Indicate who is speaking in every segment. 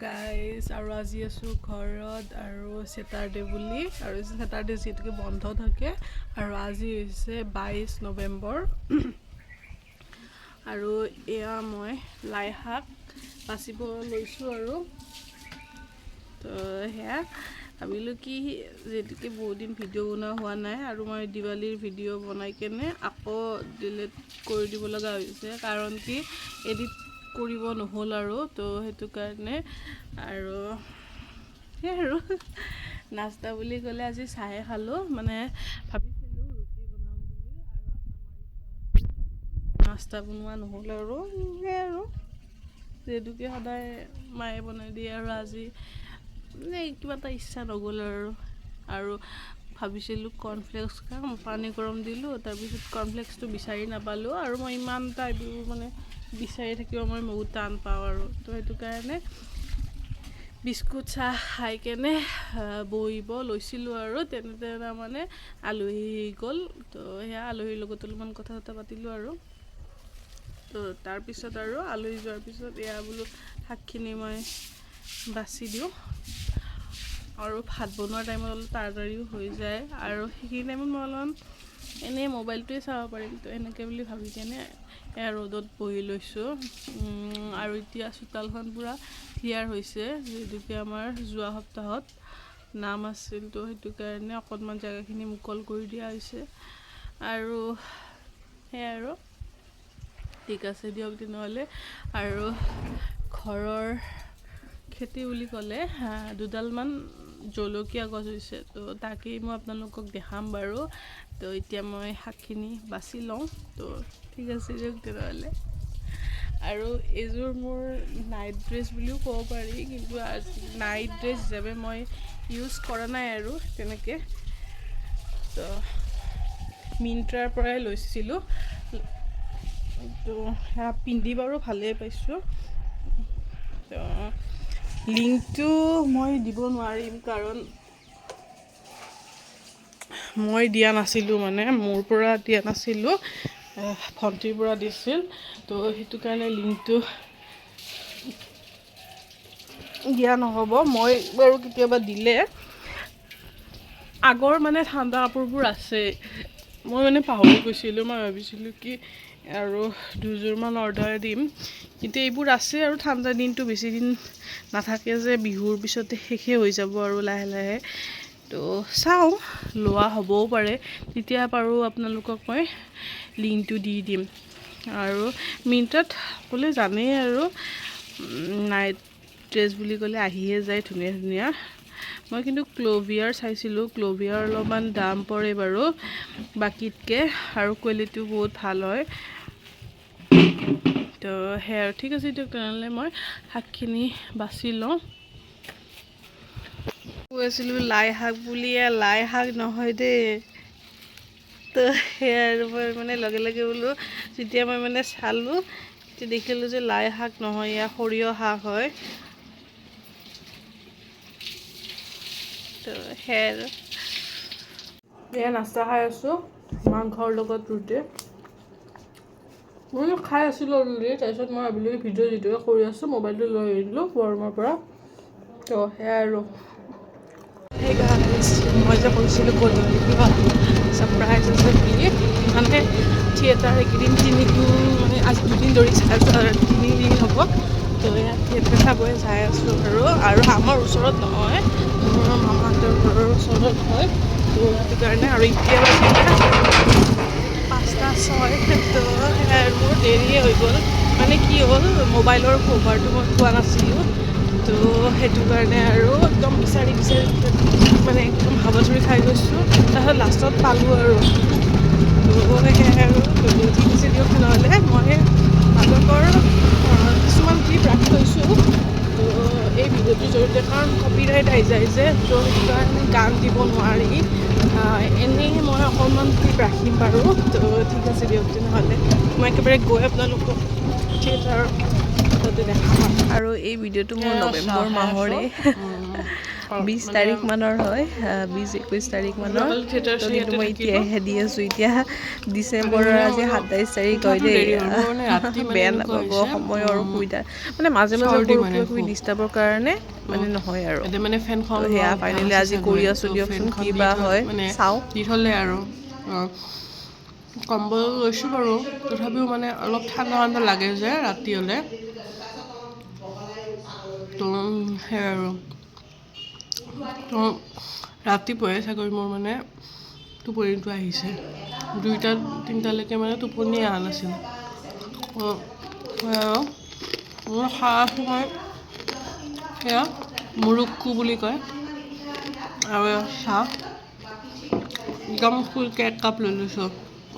Speaker 1: guys আৰু আজি আছোঁ ঘৰত আৰু ছেটাৰডে বুলি আৰু ছেটাৰডে যিহেতুকে বন্ধ থাকে আৰু আজি হৈছে 22 নৱেম্বৰ আৰু এয়া মই লাই শাক বাচিব লৈছোঁ আৰু তো সেয়া ভাবিলোঁ কি যিহেতুকে বহুত দিন ভিডিঅ' বনোৱা হোৱা নাই আৰু মই দিৱালীৰ ভিডিঅ' বনাই কেনে আকৌ ডিলিট কৰি দিব লগা হৈছে কাৰণ কি এডিট কৰিব নহ'ল আৰু তো সেইটো কাৰণে আৰু সেই আৰু নাস্তা বুলি ক'লে আজি চাহে খালোঁ মানে ভাবিছিলোঁ ৰুটি বনাম বুলি আৰু নাস্তা বনোৱা নহ'ল আৰু সেই আৰু যিহেতুকে সদায় মায়ে বনাই দিয়ে আৰু আজি কিবা এটা ইচ্ছা নগ'ল আৰু ভাবিছিলোঁ কৰ্ণফ্লেক্স খাম পানী গৰম দিলোঁ তাৰপিছত কৰ্ণফ্লেক্সটো বিচাৰি নাপালোঁ আৰু মই ইমান এটা এইবোৰ মানে বিচাৰি থাকিব মই বহুত টান পাওঁ আৰু তো সেইটো কাৰণে বিস্কুট চাহ খাই কেনে বহিব লৈছিলোঁ আৰু তেনেতে মানে আলহী গ'ল তো সেয়া আলহীৰ লগত অলপমান কথা পাতিলোঁ আৰু তো তাৰপিছত আৰু আলহী যোৱাৰ পিছত এয়া বোলো শাকখিনি মই বাছি দিওঁ আৰু ভাত বনোৱাৰ টাইমত অলপ তাড়াতাড়িও হৈ যায় আৰু সেইখিনি টাইমত মই অলপমান এনেই মোবাইলটোৱে চাব পাৰিম তো এনেকৈ বুলি ভাবি কেনে এয়া ৰ'দত বহি লৈছোঁ আৰু এতিয়া চোতালখন পূৰা ক্লিয়াৰ হৈছে যিহেতুকে আমাৰ যোৱা সপ্তাহত নাম আছিল তো সেইটো কাৰণে অকণমান জেগাখিনি মুকল কৰি দিয়া হৈছে আৰু সেয়াই আৰু ঠিক আছে দিয়ক তেনেহ'লে আৰু ঘৰৰ খেতি বুলি ক'লে দুডালমান জলকীয়া গছ হৈছে তো তাকেই মই আপোনালোকক দেখাম বাৰু তো এতিয়া মই শাকখিনি বাছি লওঁ তো ঠিক আছে দিয়ক তেনেহ'লে আৰু এইযোৰ মোৰ নাইট ড্ৰেছ বুলিও ক'ব পাৰি কিন্তু নাইট ড্ৰেছ হিচাপে মই ইউজ কৰা নাই আৰু তেনেকৈ তো মিন্ত্ৰাৰ পৰাই লৈছিলোঁ তো সেয়া পিন্ধি বাৰু ভালেই পাইছোঁ তো লিংকটো মই দিব নোৱাৰিম কাৰণ মই দিয়া নাছিলোঁ মানে মোৰ পৰা দিয়া নাছিলোঁ ভণ্টিৰ পৰা দিছিল তো সেইটো কাৰণে লিংকটো দিয়া নহ'ব মই বাৰু কেতিয়াবা দিলে আগৰ মানে ঠাণ্ডা কাপোৰবোৰ আছে মই মানে পাহৰি গৈছিলোঁ মই ভাবিছিলোঁ কি আৰু দুযোৰমান অৰ্ডাৰ দিম কিন্তু এইবোৰ আছে আৰু ঠাণ্ডা দিনটো বেছি দিন নাথাকে যে বিহুৰ পিছতে শেষে হৈ যাব আৰু লাহে লাহে তো চাওঁ লোৱা হ'বও পাৰে তেতিয়া পাৰোঁ আপোনালোকক মই লিংকটো দি দিম আৰু মিন্ত্ৰাত ক'লে জানেই আৰু নাইট ড্ৰেছ বুলি ক'লে আহিয়ে যায় ধুনীয়া ধুনীয়া মই কিন্তু ক্ল'ভিয়াৰ চাইছিলোঁ ক্ল'ভিয়াৰ অলপমান দাম পৰে বাৰু বাকীতকৈ আৰু কোৱালিটিও বহুত ভাল হয় তো সেয়া আৰু ঠিক আছে দিয়ক তেনেহ'লে মই শাকখিনি বাছি লওঁ কৈ আছিলোঁ লাই শাক বুলিয়ে লাই শাক নহয় দেই তো সেয়া আৰু মই মানে লগে লগে বোলো যেতিয়া মই মানে চালোঁ তেতিয়া দেখিলোঁ যে লাই শাক নহয় এয়া সৰিয়হ শাক হয় তো সেয়া আৰু এয়া নাস্তা খাই আছোঁ মাংসৰ লগত ৰুটি মই খাই আছিলোঁ অলৰেডি তাৰপিছত মই ভাবিলোঁ ভিডিঅ' যিটোৱে কৰি আছোঁ মোবাইলটো লৈ আহিলোঁ ৰুমৰ পৰা তো সেয়া আৰু মই যে কৈছিলোঁ গধূলি কিবা ছাৰপ্ৰাইজ আছে বুলি মানে থিয়েটাৰ এইকেইদিন তিনিদিন মানে আজি দুদিন ধৰি চাই আছোঁ আৰু তিনিদিন হ'ব তো ইয়াত থিয়েটাৰ চাবই চাই আছোঁ আৰু আমাৰ ওচৰত নহয় মোৰ মামাহঁতৰ ঘৰৰ ওচৰত হয় তো সেইটো কাৰণে আৰু এতিয়া 5:06 তো মোৰ দেৰিয়ে হৈ গ'ল মানে কি হ'ল মোবাইলৰ কভাৰটো মই পোৱা নাছিলোঁ তো সেইটো কাৰণে আৰু একদম বিচাৰি মানে একদম হাবাথুৰি খাই গৈছোঁ তাৰপিছত লাষ্টত পালোঁ আৰু তো সেয়াই আৰু ঠিক আছে দিয়ক নহ'লে মই আপোনালোকৰ কিছুমান ক্লিপ ৰাখি থৈছোঁ তো এই ভিডিঅ'টোৰ জৰিয়তে কাৰণ কপিৰাইট আহি যায় যে তো সেইটো কাৰণে গান দিব নোৱাৰি এনেই মই অকণমান ক্লিপ ৰাখিম বাৰু তো ঠিক আছে দিয়ক তেনেহ'লে মই একেবাৰে গৈ আপোনালোকক থিয়েটাৰ তাতে দেখাম আৰু এই ভিডিঅ'টো মোৰ নৱেম্বৰ মাহৰে 20 তাৰিখ মানৰ হয় 20-21 তাৰিখ মানৰ তো কিন্তু মই এতিয়াহে দি আছোঁ এতিয়া ডিচেম্বৰৰ আজি 27 তাৰিখ হয় দেই বেয়া নাপাব সময়ৰ অসুবিধা মানে মাজে মাজে সৰু কিবা ডিষ্টাৰ্বৰ কাৰণে মানে নহয় আৰু
Speaker 2: মানে ফেনখন
Speaker 1: সেয়া ফাইনেলি আজি কৰি আছোঁ দিয়কচোন কি বা হয় চাওঁ
Speaker 2: দি থ'লে আৰু কম্বল লৈছোঁ বাৰু তথাপিও মানে অলপ ঠাণ্ডা ঠাণ্ডা লাগে যে ৰাতি হ'লে তো সেয়াই আৰু তো ৰাতিপুৱাই চাগৈ মোৰ মানে টোপনিটো আহিছে 2-3টালৈকে মানে টোপনি অহা নাছিল আৰু মোৰ খাই মই সেয়া মুৰুক্কু বুলি কয় আৰু চাহ একদম ফুলকৈ 1 কাপ লৈ লৈছোঁ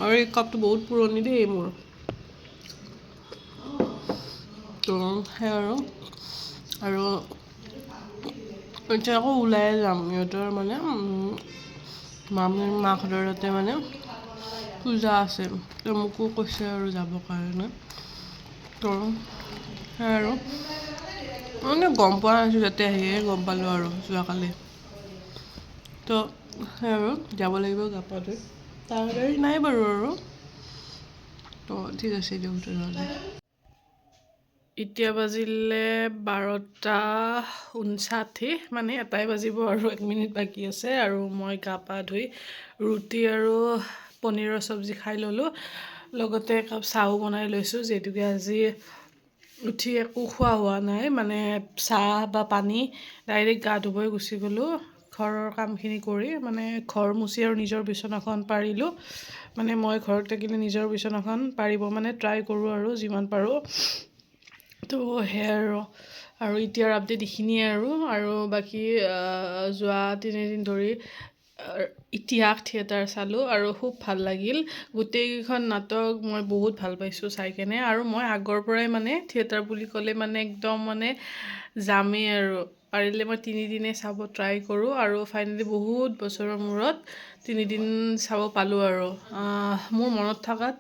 Speaker 2: আৰু এই কাপটো বহুত পুৰণি দেই মোৰ তো সেই আৰু এতিয়া আকৌ ওলাই যাম সিহঁতৰ মানে মাহঁতৰ তাতে মানে পূজা আছে তো মোকো কৈছে আৰু যাবৰ কাৰণে তো সেই আৰু মানে গম পোৱা নাছিলোঁ যাতে আহিয়ে গম পালোঁ আৰু যোৱাকালি তো সেই আৰু যাব লাগিব গা পা ধুই তাড়াতাড়ি নাই বাৰু আৰু তো ঠিক আছে দিয়ক তেনেহ'লে এতিয়া বাজিলে 12:59 মানে 1টাই বাজিব আৰু 1 মিনিট বাকী আছে আৰু মই গা পা ধুই ৰুটি আৰু পনীৰৰ চব্জি খাই ল'লোঁ লগতে একাপ চাহো বনাই লৈছোঁ যিহেতুকে আজি উঠি একো খোৱা হোৱা নাই মানে চাহ বা পানী ডাইৰেক্ট গা ধুবই গুচি গ'লোঁ ঘৰৰ কামখিনি কৰি মানে ঘৰ মুচি আৰু নিজৰ বিচনাখন পাৰিলোঁ মানে মই ঘৰত থাকিলে নিজৰ বিচনাখন পাৰিব মানে ট্ৰাই কৰোঁ আৰু যিমান পাৰোঁ তো সেয়াই আৰু এতিয়াৰ আপডেট এইখিনিয়ে আৰু বাকী যোৱা 3 দিন ধৰি ইতিহাস থিয়েটাৰ চালোঁ আৰু খুব ভাল লাগিল গোটেইকেইখন নাটক মই বহুত ভাল পাইছোঁ চাই কেনে আৰু মই আগৰ পৰাই মানে থিয়েটাৰ বুলি ক'লে মানে একদম মানে যামেই আৰু পাৰিলে মই 3 দিনে চাব ট্ৰাই কৰোঁ আৰু ফাইনেলি বহুত বছৰৰ মূৰত 3 দিন চাব পালোঁ আৰু মোৰ মনত থকাত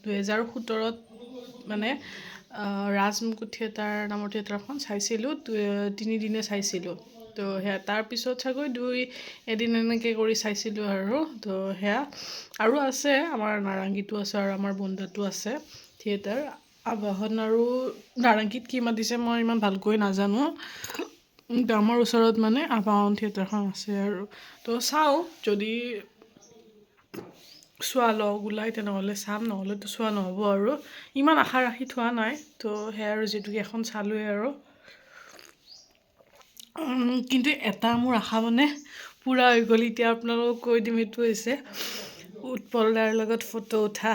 Speaker 2: 2017ত মানে ৰাজমুকুট থিয়েটাৰ নামৰ থিয়েটাৰখন চাইছিলোঁ 3 দিনে চাইছিলোঁ তো সেয়া তাৰপিছত চাগৈ 2 এদিন এনেকৈ কৰি চাইছিলোঁ আৰু তো সেয়া আৰু আছে আমাৰ নাৰেংগীতো আছে আৰু আমাৰ বন্ধাতো আছে থিয়েটাৰ আবাহন আৰু নাৰেংগীত কি মাতিছে মই ইমান ভালকৈ নাজানো কিন্তু আমাৰ ওচৰত মানে আবাহন থিয়েটাৰখন আছে আৰু তো চাওঁ যদি চোৱা লগ ওলাই তেনেহ'লে চাম নহ'লেতো চোৱা নহ'ব আৰু ইমান আশা ৰাখি থোৱা নাই তো সেয়া আৰু যিহেতুকে এখন চালোৱেই আৰু কিন্তু এটা মোৰ আশা মানে পূৰা হৈ গ'ল এতিয়া আপোনালোকক কৈ দিম সেইটো হৈছে উৎপল দাৰ লগত ফটো উঠা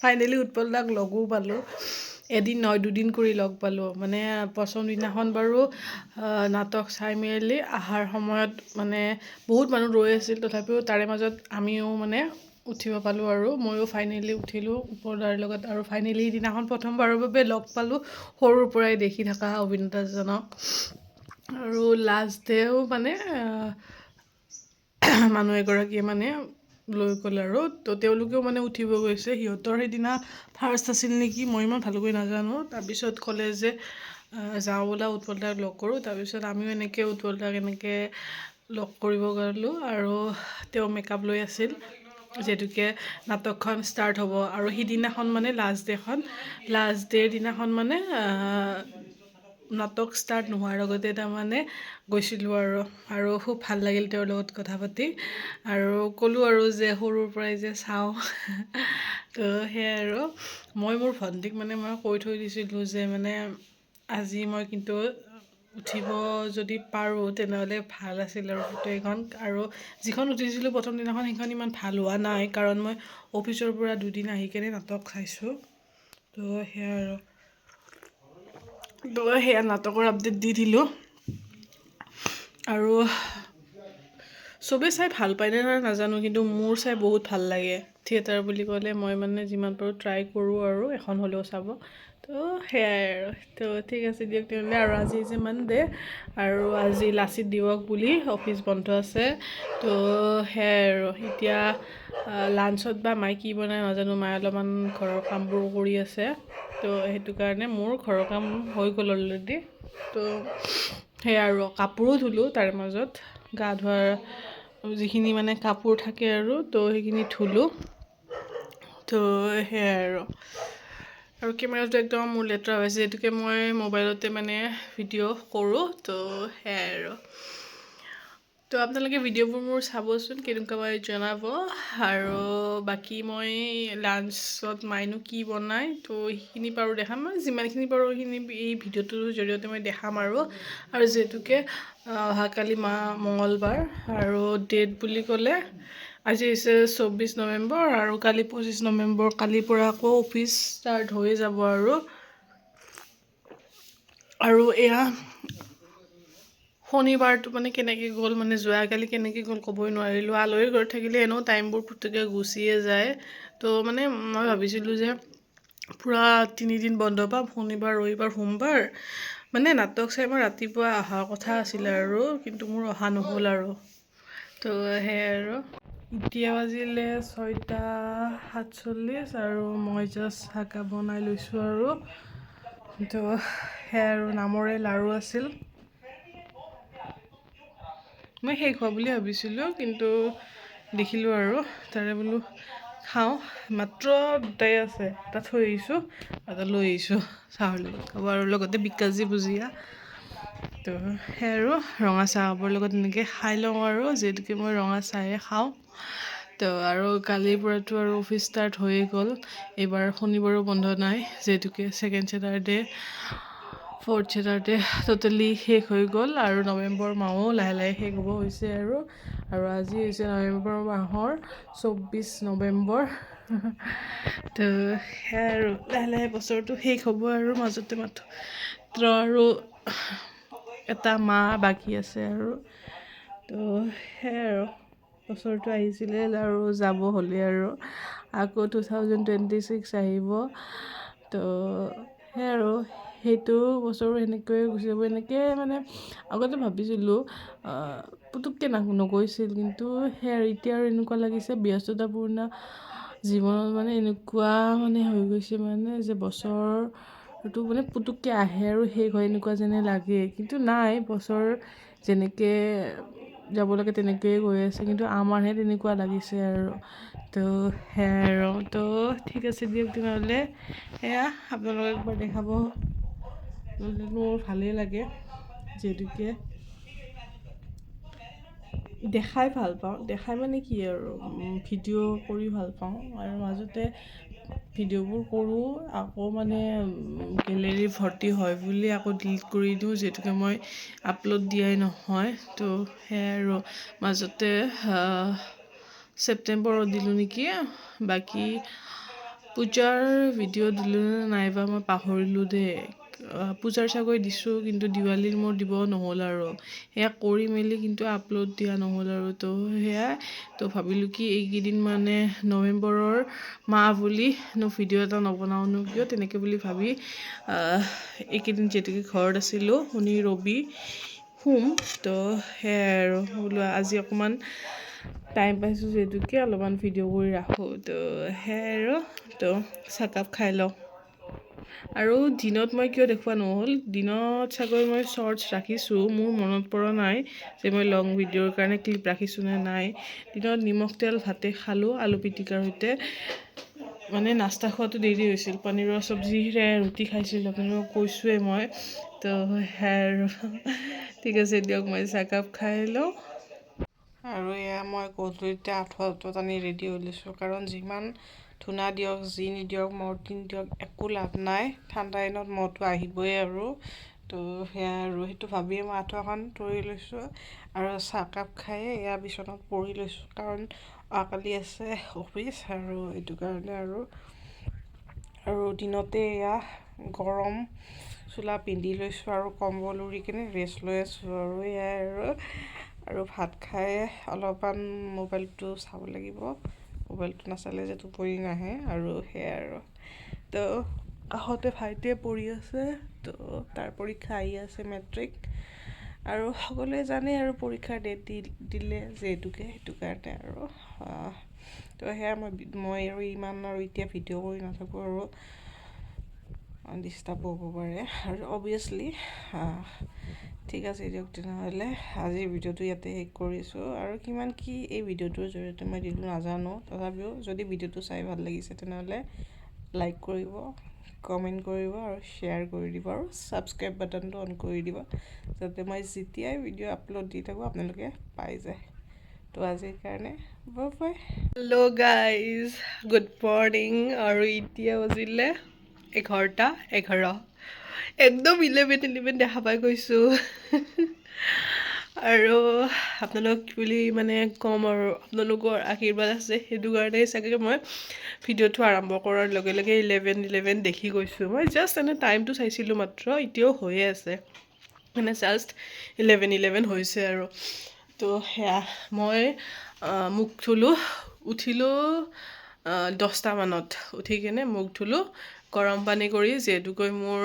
Speaker 2: ফাইনেলি উৎপল দাক লগো পালোঁ এদিন নহয় 2 দিন কৰি লগ পালোঁ মানে প্ৰথম দিনাখন বাৰু নাটক চাই মেলি অহাৰ সময়ত মানে বহুত মানুহ ৰৈ আছিল তথাপিও তাৰে মাজত আমিও মানে উঠিব পালোঁ আৰু ময়ো ফাইনেলি উঠিলোঁ উৎপল দাৰ লগত আৰু ফাইনেলি দিনাখন প্ৰথমবাৰৰ বাবে লগ পালোঁ সৰুৰ পৰাই দেখি থকা অভিনেতাজনক আৰু লাষ্ট ডেও মানে মানুহ এগৰাকীয়ে মানে লৈ গ'ল আৰু তো তেওঁলোকেও মানে উঠিব গৈছে সিহঁতৰ সেইদিনা ফাৰ্ষ্ট আছিল নেকি মই ইমান ভালকৈ নাজানো তাৰপিছত ক'লে যে যাওঁ বোলা উৎপল দাক লগ কৰোঁ তাৰপিছত আমিও এনেকৈ উৎপল দাক এনেকৈ লগ কৰিব গ'লোঁ আৰু তেওঁ মেকআপ লৈ আছিল যিহেতুকে নাটকখন ষ্টাৰ্ট হ'ব আৰু সিদিনাখন মানে লাষ্ট ডেৰ দিনাখন মানে নাটক ষ্টাৰ্ট নোহোৱাৰ আগতে তাৰমানে গৈছিলোঁ আৰু খুব ভাল লাগিল তেওঁৰ লগত কথা পাতি আৰু ক'লোঁ আৰু যে সৰুৰ পৰাই যে চাওঁ তো সেয়াই আৰু মই মোৰ ভণ্টিক মানে মই কৈ থৈ দিছিলোঁ যে মানে আজি মই কিন্তু উঠিব যদি পাৰোঁ তেনেহ'লে ভাল আছিল আৰু ফটো আৰু যিখন উঠিছিলোঁ প্ৰথম দিনাখন সেইখন ইমান ভাল হোৱা নাই কাৰণ মই অফিচৰ পৰা 2 দিন আহি কেনে নাটক চাইছোঁ তো সেয়া নাটকৰ আপডেট দি দিলোঁ আৰু চবেই চাই ভাল পায়নে নাজানো কিন্তু মোৰ চাই বহুত ভাল লাগে থিয়েটাৰ বুলি ক'লে মই মানে যিমান পাৰোঁ ট্ৰাই কৰোঁ আৰু এখন হ'লেও চাব তো সেয়াই আৰু তো ঠিক আছে দিয়ক তেনেহ'লে আৰু আজি যে মানডে আৰু আজি লাচিত দিৱস বুলি অফিচ বন্ধ আছে তো সেয়াই আৰু এতিয়া লাঞ্চত বা মায়ে কি বনাই নাজানো মায়ে অলপমান ঘৰৰ কামবোৰ কৰি আছে তো সেইটো কাৰণে মোৰ ঘৰৰ কাম হৈ গ'ল অলৰেডি তো সেয়া আৰু কাপোৰো ধুলোঁ তাৰে মাজত গা ধোৱাৰ যিখিনি মানে কাপোৰ থাকে আৰু তো সেইখিনি ধুলোঁ তো সেয়াই আৰু কেমেৰাটো একদম মোৰ লেতেৰা হৈছে যিহেতুকে মই মোবাইলতে মানে ভিডিঅ' কৰোঁ তো সেয়াই আৰু তো আপোনালোকে ভিডিঅ'বোৰ মোৰ চাবচোন কেনেকুৱা পাই জনাব আৰু বাকী মই লাঞ্চত মায়েনো কি বনায় তো সেইখিনি পাৰোঁ দেখাম মই যিমানখিনি পাৰোঁ সেইখিনি এই ভিডিঅ'টোৰ জৰিয়তে মই দেখাম আৰু যিহেতুকে অহাকালি মঙলবাৰ আৰু ডেট বুলি ক'লে আজি হৈছে 24 নৱেম্বৰ আৰু কালি 25 নৱেম্বৰ কালিৰ পৰা আকৌ অফিচ ষ্টাৰ্ট হৈ যাব আৰু এয়া শনিবাৰটো মানে কেনেকৈ গ'ল মানে যোৱাকালি কেনেকৈ গ'ল ক'বই নোৱাৰিলোঁ আলহীৰ ঘৰত থাকিলে এনেও টাইমবোৰ পুতুককৈ গুচিয়ে যায় তো মানে মই ভাবিছিলোঁ যে পূৰা 3 দিন বন্ধ পাম শনিবাৰ ৰবিবাৰ সোমবাৰ মানে নাটক চাই মই ৰাতিপুৱা অহাৰ কথা আছিলে আৰু কিন্তু মোৰ অহা নহ'ল আৰু তো সেয়াই আৰু এতিয়া বাজিলে 6:47 আৰু মই জাষ্ট চাহকাপ বনাই লৈছোঁ আৰু তো সেয়াই আৰু নামৰে লাৰু আছিল মই শেষ হোৱা বুলি ভাবিছিলোঁ কিন্তু দেখিলোঁ আৰু তাৰে বোলো খাওঁ মাত্ৰ 2টাই আছে এটা থৈ আহিছোঁ এটা লৈ আহিছোঁ চাহৰ লগত খাব আৰু লগতে বিকাজী ভুজিয়া তো সেয়াই আৰু ৰঙা চাহৰ লগত এনেকৈ খাই লওঁ আৰু যিহেতুকে মই ৰঙা চাহে খাওঁ তো আৰু কালিৰ পৰাতো আৰু অফিচ ষ্টাৰ্ট হৈয়ে গ'ল এইবাৰ শনিবাৰো বন্ধ নাই যিহেতুকে 2nd Saturday 4th Saturday totally শেষ হৈ গ'ল আৰু নৱেম্বৰ মাহো লাহে লাহে শেষ হ'ব হৈছে আৰু আজি হৈছে নৱেম্বৰ মাহৰ 24 নৱেম্বৰ তো সেয়াই আৰু লাহে লাহে বছৰটো শেষ হ'ব আৰু মাজতে মাত্ৰ আৰু এটা মাহ বাকী আছে আৰু তো সেয়াই আৰু বছৰটো আহিছিলে আৰু যাব হ'লে আৰু আকৌ 2026 আহিব তো সেয়াই আৰু সেইটো বছৰো সেনেকৈয়ে গুচি যাব এনেকৈ মানে আগতে ভাবিছিলোঁ পুতুককৈ নগৈছিল কিন্তু সেয়াই এতিয়া আৰু এনেকুৱা লাগিছে ব্যস্ততাপূৰ্ণ জীৱনত মানে এনেকুৱা মানে হৈ গৈছে মানে যে বছৰটো মানে পুতুককৈ আহে আৰু শেষ হয় এনেকুৱা যেনে লাগে কিন্তু নাই বছৰ যেনেকৈ যাব লাগে তেনেকৈয়ে গৈ আছে কিন্তু আমাৰহে তেনেকুৱা লাগিছে আৰু তো সেয়াই আৰু তো ঠিক আছে দিয়ক তেনেহ'লে সেয়া আপোনালোকক একবাৰ দেখাব মোৰ ভালেই লাগে যিহেতুকে দেখাই ভাল পাওঁ দেখাই মানে কি আৰু ভিডিঅ' কৰি ভাল পাওঁ আৰু মাজতে ভিডিঅ'বোৰ কৰোঁ আকৌ মানে গেলেৰী ভৰ্তি হয় বুলি আকৌ ডিলিট কৰি দিওঁ যিহেতুকে মই আপলোড দিয়াই নহয় তো সেয়াই আৰু মাজতে ছেপ্টেম্বৰত দিলোঁ নেকি বাকী পূজাৰ ভিডিঅ' দিলোঁ নাইবা মই পাহৰিলোঁ দেই পূজাৰ চাগৈ দিছোঁ কিন্তু দিৱালীৰ মোৰ দিব নহ'ল আৰু সেয়া কৰি মেলি কিন্তু আপলোড দিয়া নহ'ল আৰু তো সেয়াই তো ভাবিলোঁ কি এইকেইদিন মানে নৱেম্বৰৰ মাহ বুলি ভিডিঅ' এটা নবনাওঁনো কিয় তেনেকৈ বুলি ভাবি এইকেইদিন যিহেতুকে ঘৰত আছিলোঁ শনি ৰবি সোম তো সেয়াই আৰু বোলো আজি অকণমান টাইম পাইছোঁ যিহেতুকে অলপমান ভিডিঅ' কৰি ৰাখোঁ তো সেয়াই আৰু তো চাহকাপ খাই লওঁ আৰু দিনত মই কিয় দেখুওৱা নহ'ল দিনত চাগৈ মই শ্বৰ্টছ ৰাখিছোঁ মোৰ মনত পৰা নাই যে মই লং ভিডিঅ'ৰ কাৰণে ক্লিপ ৰাখিছোঁ নে নাই দিনত নিমখ তেল ভাতে খালোঁ আলু পিটিকাৰ সৈতে মানে নাস্তা খোৱাটো দেৰি হৈছিল পনীৰৰ চব্জিৰে ৰুটি খাইছিলোঁ আপোনালোকক কৈছোঁৱেই মই তো সেয়াই আৰু ঠিক আছে দিয়ক মই চাহকাপ খাই লওঁ আৰু এয়া মই গধূলিতে আঁঠুৱাটো টানি ৰেডি হৈ লৈছোঁ কাৰণ যিমান ধূনা দিয়ক যি নিদিয়ক মৰ্টিন দিয়ক একো লাভ নাই ঠাণ্ডা দিনত মহটো আহিবই আৰু তো সেয়া আৰু সেইটো ভাবিয়ে মই আঁঠুৱাখন তৰি লৈছোঁ আৰু চাহকাপ খায়ে এয়া বিচনাত পৰি লৈছোঁ কাৰণ অহাকালি আছে অফিচ আৰু এইটো কাৰণে আৰু দিনতে এয়া গৰম চোলা পিন্ধি লৈছোঁ আৰু কম্বল উৰি কিনে ৰেষ্ট লৈ আছোঁ আৰু এয়াই আৰু ভাত খাই অলপমান মোবাইলটো চাব লাগিব মোবাইলটো নাচালে যে টোপনি নাহে আৰু সেয়াই আৰু তো কাষতে ভাইটিয়ে পঢ়ি আছে তো তাৰ পৰীক্ষা আহি আছে মেট্ৰিক আৰু সকলোৱে জানে আৰু পৰীক্ষাৰ ডেট দিলে যিহেতুকে সেইটো কাৰণে আৰু তো সেয়া মই আৰু ইমান আৰু এতিয়া ভিডিঅ' কৰি নাথাকোঁ আৰু
Speaker 1: ডিষ্টাৰ্ব হ'ব পাৰে আৰু অবভিয়াছলি ঠিক আছে দিয়ক তেনেহ'লে আজিৰ ভিডিঅ'টো ইয়াতে শেষ কৰিছোঁ আৰু কিমান কি এই ভিডিঅ'টোৰ জৰিয়তে মই দিলোঁ নাজানো তথাপিও যদি ভিডিঅ'টো চাই ভাল লাগিছে তেনেহ'লে লাইক কৰিব কমেণ্ট কৰিব আৰু শ্বেয়াৰ কৰি দিব আৰু ছাবস্ক্ৰাইব বাটনটো অন কৰি দিব যাতে মই যেতিয়াই ভিডিঅ' আপলোড দি থাকোঁ আপোনালোকে পাই যায় তো আজিৰ কাৰণে bye bye hello' guys good morning আৰু এতিয়া বাজিলে 11:11 একদম 11 দেখা পাই গৈছোঁ আৰু আপোনালোক বুলি মানে ক'ম আৰু আপোনালোকৰ আশীৰ্বাদ আছে সেইটো কাৰণেই চাগে মই ভিডিঅ'টো আৰম্ভ কৰাৰ লগে লগে 11 দেখি গৈছোঁ মই জাষ্ট এনে টাইমটো চাইছিলোঁ মাত্ৰ এতিয়াও হৈয়ে আছে মানে জাষ্ট 11 হৈছে আৰু তো সেয়া মই মুখ ধুলোঁ উঠিলোঁ 10টা মানত উঠি কিনে মুখ ধুলোঁ গৰম পানী কৰি যিহেতুকৈ মোৰ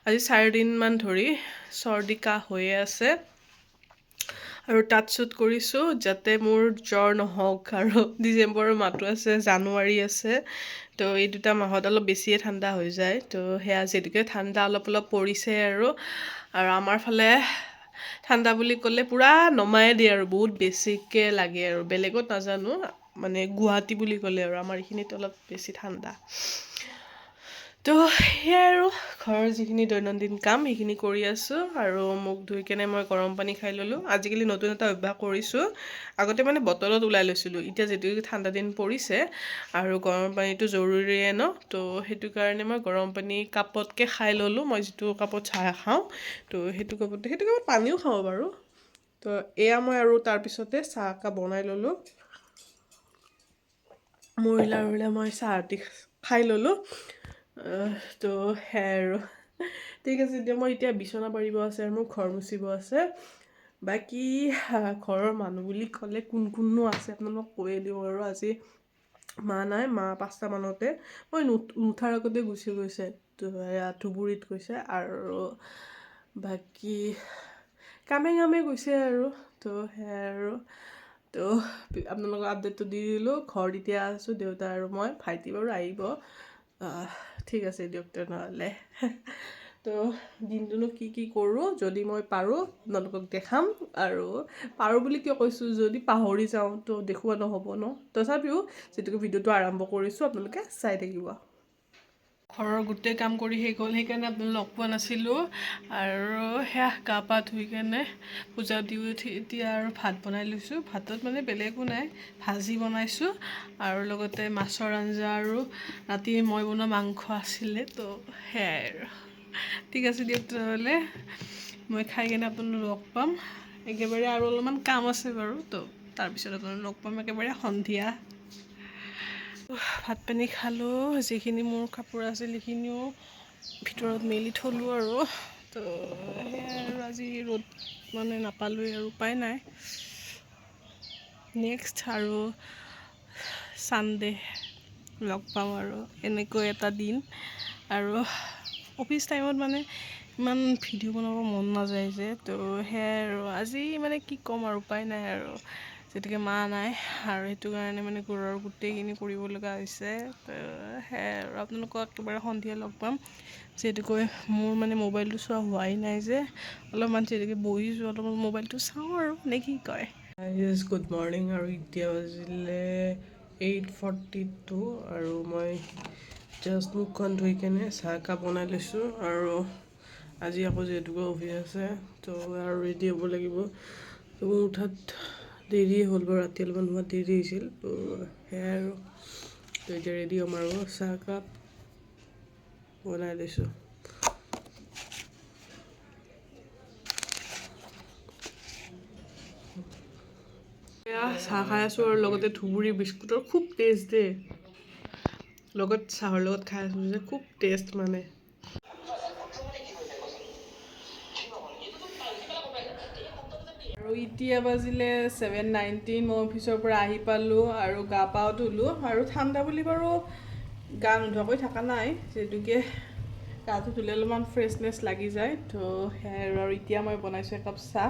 Speaker 1: আজি 4 দিনমান ধৰি চৰ্দি কাহ হৈয়ে আছে আৰু টাচুট কৰিছোঁ যাতে মোৰ জ্বৰ নহওক আৰু ডিচেম্বৰৰ মাহটো আছে জানুৱাৰী আছে তো এই দুটা মাহত অলপ বেছিয়ে ঠাণ্ডা হৈ যায় তো সেয়া যিহেতুকে ঠাণ্ডা অলপ পৰিছে আৰু আমাৰ ফালে ঠাণ্ডা বুলি ক'লে পূৰা নমাই দিয়ে আৰু বহুত বেছিকৈ লাগে আৰু বেলেগত নাজানো মানে গুৱাহাটী বুলি ক'লে আৰু আমাৰ এইখিনিত অলপ বেছি ঠাণ্ডা তো সেয়াই আৰু ঘৰৰ যিখিনি দৈনন্দিন কাম সেইখিনি কৰি আছোঁ আৰু মুখ ধুই কেনে মই গৰম পানী খাই ল'লোঁ আজিকালি নতুন এটা অভ্যাস কৰিছোঁ আগতে মানে বটলত ওলাই লৈছিলোঁ এতিয়া যিহেতু ঠাণ্ডা দিন পৰিছে আৰু গৰম পানীটো জৰুৰীয়ে ন তো সেইটো কাৰণে মই গৰম পানী কাপতকৈ খাই ল'লোঁ মই যিটো কাপত চাহ খাওঁ তো সেইটো কাপত পানীও খাওঁ বাৰু তো এয়া মই আৰু তাৰপিছতে চাহ একাপ বনাই ল'লোঁ মহিলা মই চাহ খাই ল'লোঁ তো সেয়াই আৰু ঠিক আছে এতিয়া মই এতিয়া বিচনা পাৰিব আছে আৰু মোৰ ঘৰ মুচিব আছে বাকী ঘৰৰ মানুহ বুলি ক'লে কোননো আছে আপোনালোকক কৈয়ে দিওঁ আৰু আজি মা নাই মা 5টা মানতে মই নুঠাৰ আগতে গুচি গৈছে তো ধুবুৰীত গৈছে আৰু বাকী কামে গৈছে আৰু তো সেয়াই আৰু তো আপোনালোকৰ আপডেটটো দি দিলোঁ ঘৰত এতিয়া আছোঁ দেউতা আৰু মই ভাইটি বাৰু আহিব ঠিক আছে দিয়ক তেনেহ'লে তো দিনটোনো কি কৰোঁ যদি মই পাৰোঁ আপোনালোকক দেখাম আৰু পাৰোঁ বুলি কিয় কৈছোঁ যদি পাহৰি যাওঁ তো দেখুওৱা নহ'ব ন তথাপিও যিহেতুকে ভিডিঅ'টো আৰম্ভ কৰিছোঁ আপোনালোকে চাই থাকিব ঘৰৰ গোটেই কাম কৰি শেষ হ'ল সেইকাৰণে আপোনালোক লগ পোৱা নাছিলোঁ আৰু সেয়া গা পা ধুই কেনে পূজা দি উঠি এতিয়া আৰু ভাত বনাই লৈছোঁ ভাতত মানে বেলেগো নাই ভাজি বনাইছোঁ আৰু লগতে মাছৰ আঞ্জা আৰু ৰাতি মই বনোৱা মাংস আছিলে তো সেয়াই আৰু ঠিক আছে দিয়ক তেনেহ'লে মই খাই কেনে আপোনালোক লগ পাম একেবাৰে আৰু অলপমান কাম আছে বাৰু তো তাৰপিছত আপোনালোক লগ পাম একেবাৰে সন্ধিয়া ভাত পানী খালোঁ যিখিনি মোৰ কাপোৰ আছিল সেইখিনিও ভিতৰত মেলি থলোঁ আৰু তো সেয়াই আৰু আজি ৰ'দ মানে নাপালোঁৱেই আৰু উপায় নাই নেক্সট আৰু ছানডে লগ পাম আৰু এনেকৈ এটা দিন আৰু অফিচ টাইমত মানে ইমান ভিডিঅ' বনাব মন নাযায় যে তো সেয়াই আৰু আজি মানে কি ক'ম আৰু উপায় নাই আৰু যিহেতুকে মা নাই আৰু সেইটো কাৰণে মানে ঘৰৰ গোটেইখিনি কৰিব লগা হৈছে তো সেয়াই আৰু আপোনালোকক একেবাৰে সন্ধিয়া লগ পাম যিহেতুকৈ মোৰ মানে মোবাইলটো চোৱা হোৱাই নাই যে অলপমান যিহেতুকে বহিছোঁ অলপমান মোবাইলটো চাওঁ আৰু নে কি কয় গুড মৰ্ণিং আৰু এতিয়া বাজিলে 8:42 আৰু মই জাষ্ট মুখখন ধুই কেনে চাহ একাপ বনাই লৈছোঁ আৰু আজি আকৌ যিহেতুকে অফিচ আছে তো আৰু ৰেডি হ'ব লাগিব তো মোৰ উঠাত দেৰি হ'ল বাৰু ৰাতি অলপমান হোৱাত দেৰি হৈছিল তো সেয়াই আৰু তো এতিয়া ৰেডি হ'ম আৰু চাহ একাপ বনাই লৈছোঁ চাহ খাই আছোঁ আৰু লগতে ধুবুৰী বিস্কুটৰ খুব টেষ্ট দেই লগত চাহৰ লগত খাই আছোঁ যে খুব টেষ্ট মানে আৰু এতিয়া বাজিলে 7:19 মই অফিচৰ পৰা আহি পালোঁ আৰু গা পাও ধুলোঁ আৰু ঠাণ্ডা বুলি বাৰু গা নোধোৱাকৈ থকা নাই যিহেতুকে গাটো ধুলে অলপমান ফ্ৰেছনেছ লাগি যায় তো সেয়াই আৰু এতিয়া মই বনাইছোঁ একাপ চাহ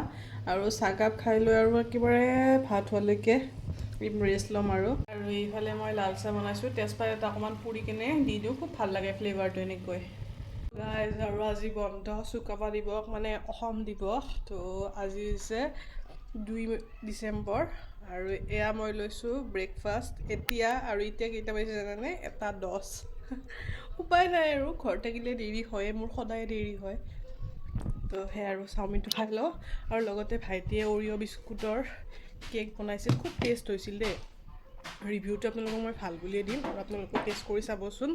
Speaker 1: আৰু চাহকাপ খাই লৈ আৰু একেবাৰে ভাত হোৱালৈকে
Speaker 2: ৰেষ্ট ল'ম আৰু এইফালে মই লাল চাহ বনাইছোঁ তেজপাত এটা অকণমান পুৰি কিনে দি দিওঁ খুব ভাল লাগে ফ্লেভাৰটো এনেকৈ গাইজ আৰু আজি বন্ধ চুকাফা দিৱস মানে অসম দিৱস তো আজি হৈছে 2 ডিচেম্বৰ আৰু এয়া মই লৈছোঁ ব্ৰেকফাষ্ট এতিয়া কেইটা বাজিছে জানানে 1:10 উপায় নাই আৰু ঘৰত থাকিলে দেৰি হয় মোৰ সদায় দেৰি হয় তো সেয়া আৰু চাওমিনটো খাই লওঁ আৰু লগতে ভাইটিয়ে অৰিঅ' বিস্কুটৰ কেক বনাইছিল খুব টেষ্ট হৈছিল দেই ৰিভিউটো আপোনালোকক মই ভাল বুলিয়ে দিম আৰু আপোনালোকে টেষ্ট কৰি চাবচোন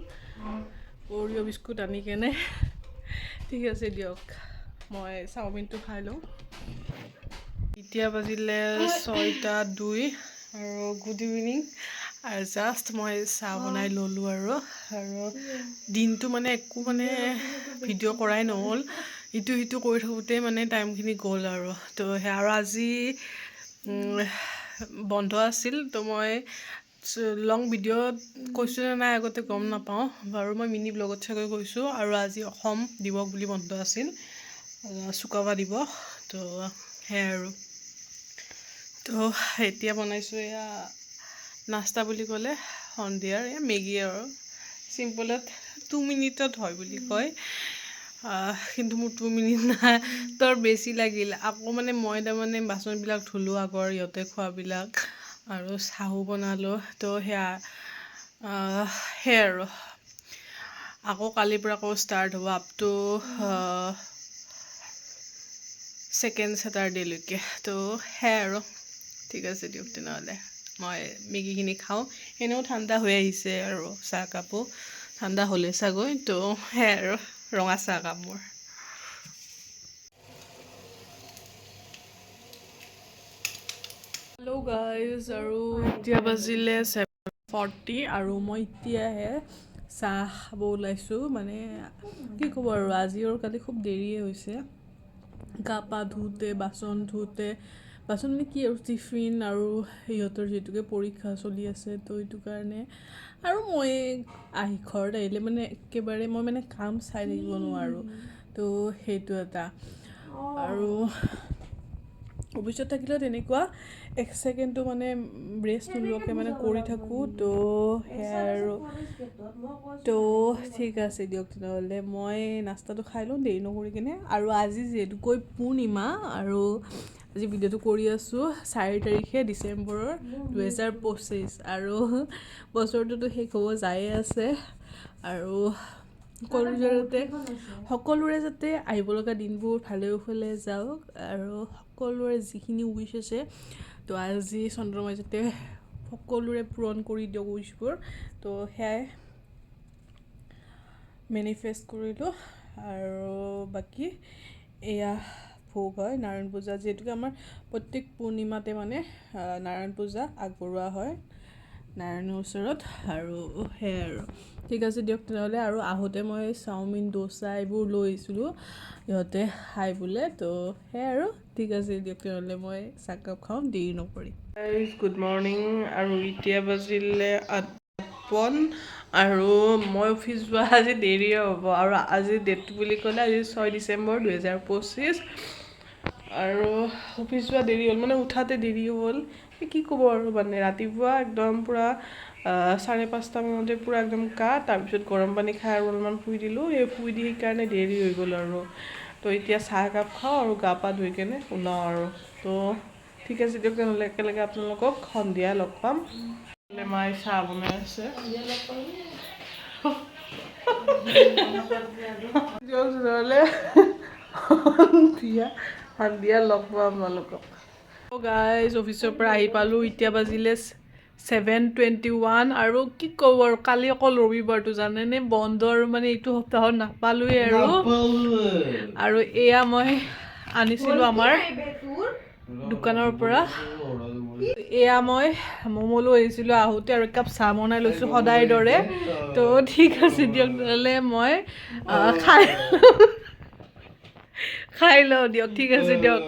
Speaker 2: অৰিঅ' বিস্কুট আনি কেনে ঠিক আছে দিয়ক মই চাওমিনটো খাই লওঁ এতিয়া বাজিলে 6:02 আৰু গুড ইভিনিং আৰু জাষ্ট মই চাহ বনাই ল'লোঁ আৰু দিনটো মানে একো মানে ভিডিঅ' কৰাই নহ'ল ইটো কৰি থাকোঁতে মানে টাইমখিনি গ'ল আৰু তো সেয়া আৰু আজি বন্ধ আছিল তো মই লং ভিডিঅ'ত কৈছোঁ নে নাই আগতে গম নাপাওঁ বাৰু মই মিনি ব্লগত চাগৈ কৈছোঁ আৰু আজি অসম দিৱস বুলি বন্ধ আছিল চুকাফা দিৱস তো সেয়াই আৰু তো এতিয়া বনাইছোঁ এয়া নাস্তা বুলি ক'লে সন্ধিয়াৰ এয়া মেগী আৰু চিম্পলত 2 মিনিটত হয় বুলি কয় কিন্তু মোৰ 2 মিনিট নাই তোৰ বেছি লাগিল আকৌ মানে মই তাৰমানে বাচনবিলাক ধুলোঁ আগৰ ইহঁতে খোৱাবিলাক আৰু চাহো বনালোঁ তো সেয়া আৰু আকৌ কালিৰ পৰা আকৌ ষ্টাৰ্ট হ'ব আপ টু 2nd ছেটাৰডেলৈকে তো সেয়াই আৰু ঠিক আছে দিয়ক তেনেহ'লে মই মেগীখিনি খাওঁ এনেও ঠাণ্ডা হৈ আহিছে আৰু চাহকাপো ঠাণ্ডা হ'লে চাগৈ তো সেয়াই আৰু ৰঙা চাহকাপ মোৰ হেল্ল' গাইজ আৰু এতিয়া বাজিলে 7:40 আৰু মই এতিয়াহে চাহ খাব ওলাইছোঁ মানে কি ক'ব আৰু আজি আৰু কালি খুব দেৰিয়ে হৈছে গা পা ধুওঁতে বাচন মানে কি আৰু টিফিন আৰু সিহঁতৰ যিহেতুকে পৰীক্ষা চলি আছে তো এইটো কাৰণে আৰু মই ঘৰত আহিলে মানে একেবাৰে মই মানে কাম চাই থাকিব নোৱাৰোঁ তো সেইটো এটা আৰু অফিচত থাকিলেও তেনেকুৱা 1 ছেকেণ্ডটো মানে ৰেষ্ট নোলোৱাকৈ মানে কৰি থাকোঁ তো সেয়া আৰু তো ঠিক আছে দিয়ক তেনেহ'লে মই নাস্তাটো খাই লওঁ দেৰি নকৰি কিনে আৰু আজি যিহেতুকৈ পূৰ্ণিমা আৰু আজি ভিডিঅ'টো কৰি আছোঁ 4 তাৰিখে ডিচেম্বৰৰ 2025 আৰু বছৰটোতো শেষ হ'ব যায়ে আছে আৰু সকলোৰে যাতে আহিব লগা দিনবোৰ ভালে কুশলে যাওক আৰু সকলোৰে যিখিনি উইচ আছে তো আজি চন্দ্ৰমাই যাতে সকলোৰে পূৰণ কৰি দিয়ক উইচবোৰ তো সেয়াই মেনিফেষ্ট কৰিলোঁ আৰু বাকী এয়া ভোগ হয় নাৰায়ণ পূজা যিহেতুকে আমাৰ প্ৰত্যেক পূৰ্ণিমাতে মানে নাৰায়ণ পূজা আগবঢ়োৱা হয় নাৰায়ণৰ ওচৰত আৰু সেয়াই আৰু ঠিক আছে দিয়ক তেনেহ'লে আৰু আহোঁতে মই চাওমিন ডোচা এইবোৰ লৈ আহিছিলোঁ ইহঁতে খাই বোলে তো সেয়াই আৰু ঠিক আছে দিয়ক তেনেহ'লে মই চাহকাপ খাওঁ দেৰি নকৰি গুড মৰ্ণিং আৰু এতিয়া বাজিলে 8:55 আৰু মই অফিচ যোৱা আজি দেৰিয়ে হ'ব আৰু আজি ডেটটো বুলি ক'লে আজি 6 ডিচেম্বৰ 2025 আৰু অফিচ যোৱা দেৰি হ'ল মানে উঠাতে দেৰি হ'ল কি ক'ব আৰু মানে ৰাতিপুৱা একদম পূৰা 5:30 মানতে পূৰা একদম তাৰপিছত গৰম পানী খাই আৰু অলপমান শুই দিলোঁ শুই দি সেইকাৰণে দেৰি হৈ গ'ল আৰু তো এতিয়া চাহ একাপ খাওঁ আৰু গা পা ধুই কেনে ওলাওঁ আৰু তো ঠিক আছে দিয়ক তেনেহ'লে একেলগে আপোনালোকক সন্ধিয়া লগ পাম মায়ে চাহ বনাই আছে দিয়ক তেনেহ'লে সন্ধিয়া লগ পাম আপোনালোকক গাইজ অফিচৰ পৰা আহি পালোঁ এতিয়া বাজিলে 7:21 আৰু কি ক'ব আৰু কালি অকল ৰবিবাৰটো জানেনে বন্ধ আৰু মানে এইটো সপ্তাহত নাপালোঁৱেই আৰু এয়া মই আনিছিলোঁ আমাৰ দোকানৰ পৰা এয়া মই ম'ম' লৈ আহিছিলোঁ আহোঁতে আৰু একাপ চাহ বনাই লৈছোঁ সদায় দৰে তো ঠিক আছে দিয়ক নহ'লে মই খাই লওঁ দিয়ক ঠিক আছে দিয়ক